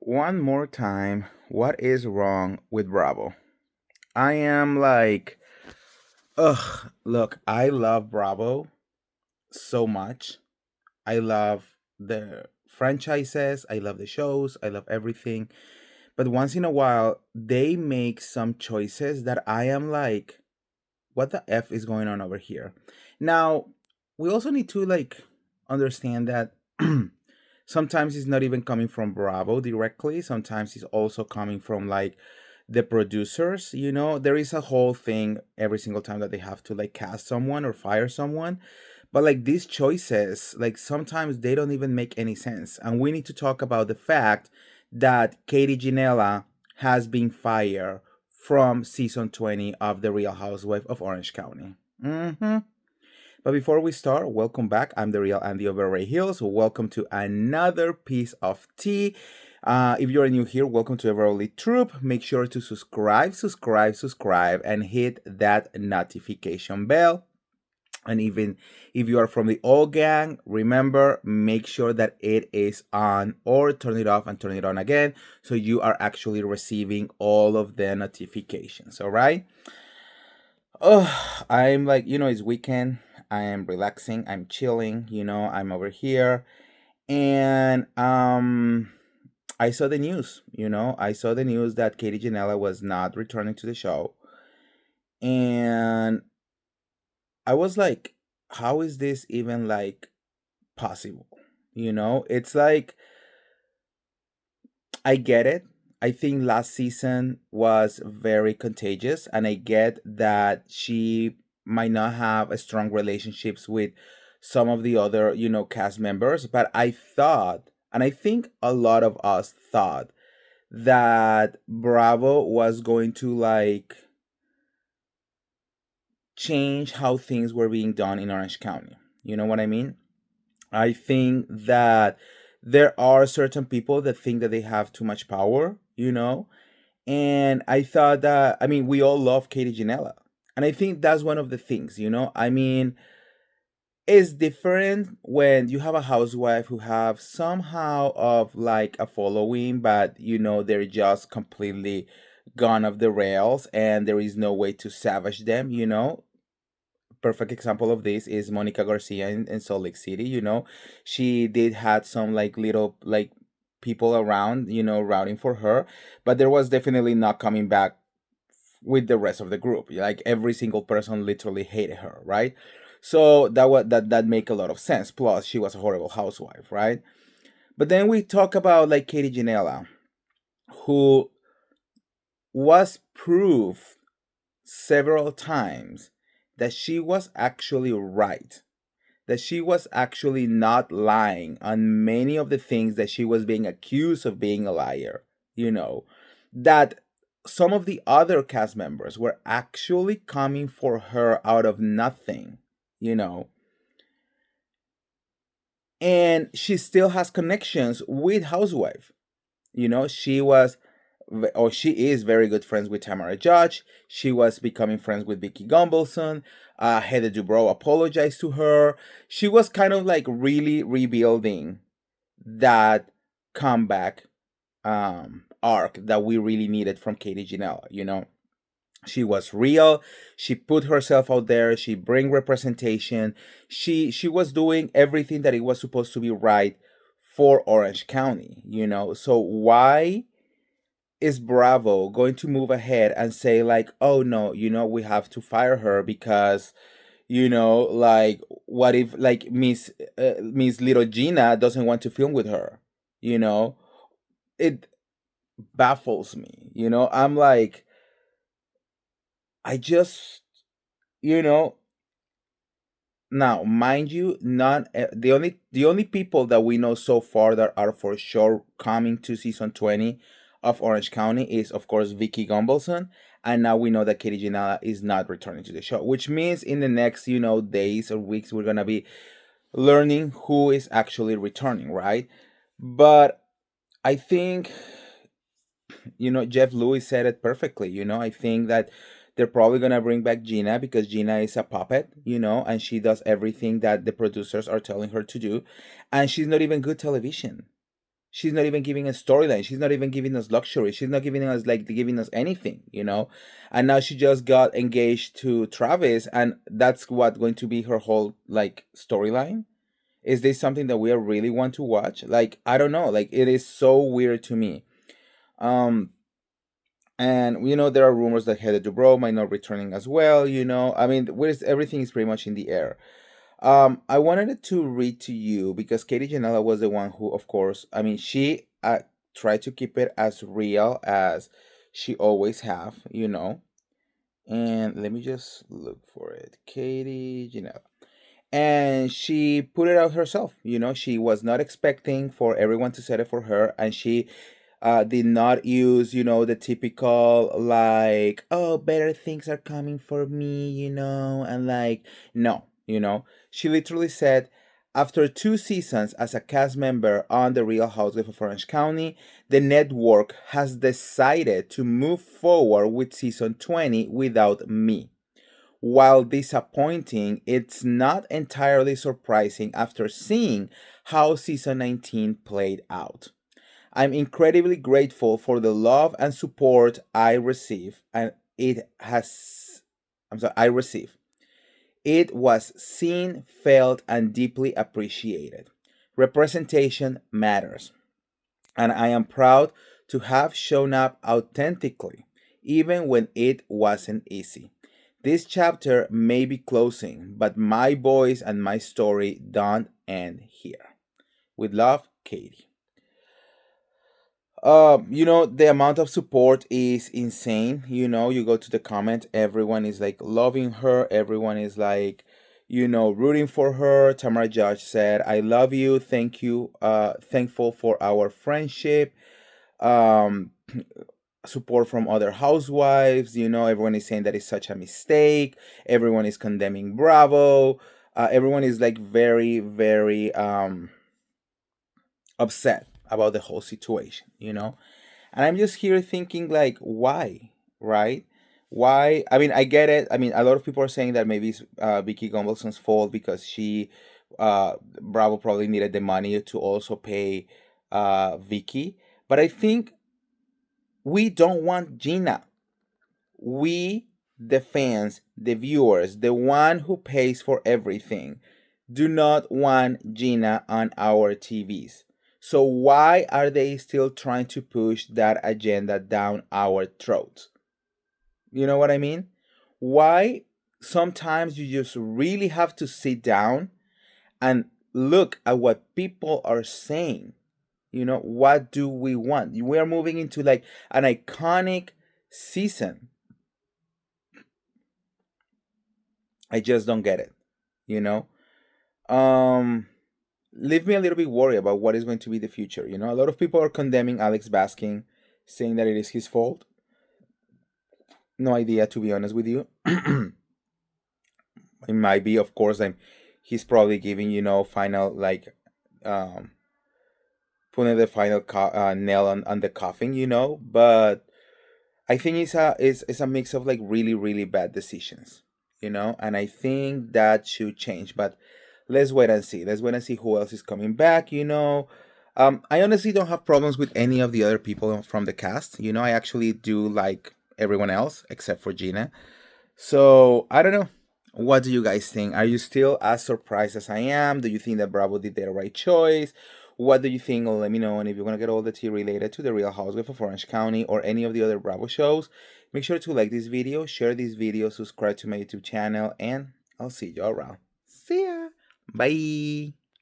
one more time, what is wrong with Bravo? I am like, ugh, look, I love Bravo so much. I love the franchises, I love the shows, I love everything. But once in a while, they make some choices that I am like, what the F is going on over here? Now, we also need to like understand that sometimes it's not even coming from Bravo directly. Sometimes it's also coming from like the producers. There is a whole thing every single time that they have to like cast someone or fire someone. But like these choices, like sometimes they don't even make any sense. And we need to talk about the fact that Katie Ginella has been fired from season 20 of The Real Housewife of Orange County. But before we start, welcome back. I'm the real Andy of Beverly Hills. Welcome to another piece of tea. If you're new here, welcome to Beverly Troop. Make sure to subscribe, and hit that notification bell. And even if you are from the old gang, remember, make sure that it is on or turn it off and turn it on again so you are actually receiving all of the notifications. All right. Oh, I'm like, it's weekend. I am relaxing. I'm chilling. I'm over here. And I saw the news. I saw the news that Katie Janella was not returning to the show. And I was like, how is this even like possible? It's like I get it. I think last season was very contagious, and I get that she might not have a strong relationships with some of the other, cast members, but I thought, and I think a lot of us thought that Bravo was going to like change how things were being done in Orange County. You know what I mean? I think that there are certain people that think that they have too much power. And I thought that, I mean, we all love Katie Janella. And I think that's one of the things. I mean, it's different when you have a housewife who have somehow of like a following, but they're just completely gone off the rails and there is no way to savage them. Perfect example of this is Monica Garcia in Salt Lake City. She did had some like little like people around, routing for her, but there was definitely not coming back with the rest of the group. Like every single person literally hated her, right? So that make a lot of sense. Plus, she was a horrible housewife, right? But then we talk about like Katie Janella, who was proof several times that she was actually right, that she was actually not lying on many of the things that she was being accused of being a liar, that some of the other cast members were actually coming for her out of nothing, you know, and she still has connections with Housewife. She was or she is very good friends with Tamara Judge. She was becoming friends with Vicky Gumbelson. Heather Dubrow apologized to her. She was kind of like really rebuilding that comeback arc that we really needed from Katie Janella. She was real. She put herself out there. She bring representation. She was doing everything that it was supposed to be right for Orange County. So why is Bravo going to move ahead and say like, oh no, we have to fire her because like what if like Miss Little Gina doesn't want to film with her? You know, it baffles me. I'm like, I just you know now, mind you, not the only people that we know so far that are for sure coming to season 20 of Orange County is of course Vicky Gumbelson, and now we know that Katie Janela is not returning to the show, which means in the next days or weeks we're gonna be learning who is actually returning, right? But I think Jeff Lewis said it perfectly. I think that they're probably gonna bring back Gina because Gina is a puppet, and she does everything that the producers are telling her to do, and she's not even good television. She's not even giving a storyline. She's not even giving us luxury. She's not giving us like giving us anything, you know. And now she just got engaged to Travis, and that's what going to be her whole like storyline. Is this something that we really want to watch? Like, I don't know. Like, it is so weird to me. Um, and you know there are rumors that Heather Dubrow might not returning as well. You know, I mean, where's everything is pretty much in the air. I wanted to read to you because Katie Janella was the one who, of course, I mean, she tried to keep it as real as she always have, you know. And let me just look for it. Katie Janella. And she put it out herself, you know. She was not expecting for everyone to set it for her, and she did not use, you know, the typical like, oh, better things are coming for me, you know, and like, no, you know, she literally said, after 2 seasons as a cast member on The Real Housewives of Orange County, the network has decided to move forward with season 20 without me. While disappointing, it's not entirely surprising after seeing how season 19 played out. I'm incredibly grateful for the love and support I receive, and it has, I'm sorry, I receive. It was seen, felt, and deeply appreciated. Representation matters, and I am proud to have shown up authentically, even when it wasn't easy. This chapter may be closing, but my voice and my story don't end here. With love, Katie. You know, the amount of support is insane. You know, you go to the comment, everyone is like loving her, everyone is like, you know, rooting for her. Tamara Judge said, I love you, thank you, thankful for our friendship. Um, support from other housewives, you know, everyone is saying that it's such a mistake, everyone is condemning Bravo, everyone is like very, very upset about the whole situation, you know. And I'm just here thinking, like, why, right? Why? I mean, I get it. I mean, a lot of people are saying that maybe it's Vicky Gunvalson's fault because Bravo probably needed the money to also pay Vicky. But I think we don't want Gina. We, the fans, the viewers, the one who pays for everything, do not want Gina on our TVs. So why are they still trying to push that agenda down our throats? You know what I mean? Why sometimes you just really have to sit down and look at what people are saying. You know, what do we want? We are moving into like an iconic season. I just don't get it, you know? Um Leave me a little bit worried about what is going to be the future, you know? A lot of people are condemning Alex Baskin, saying that it is his fault. No idea, to be honest with you. It might be, of course, he's probably giving, you know, final like um putting the final nail on the coffin, you know, but I think it's a mix of like really really bad decisions, you know, and I think that should change. But let's wait and see. Let's wait and see who else is coming back. You know, I honestly don't have problems with any of the other people from the cast. You know, I actually do like everyone else except for Gina. So I don't know. What do you guys think? Are you still as surprised as I am? Do you think that Bravo did the right choice? What do you think? Let me know. And if you want to get all the tea related to the Real Housewives of Orange County or any of the other Bravo shows, make sure to like this video, share this video, subscribe to my YouTube channel, and I'll see you around. See ya. Bye.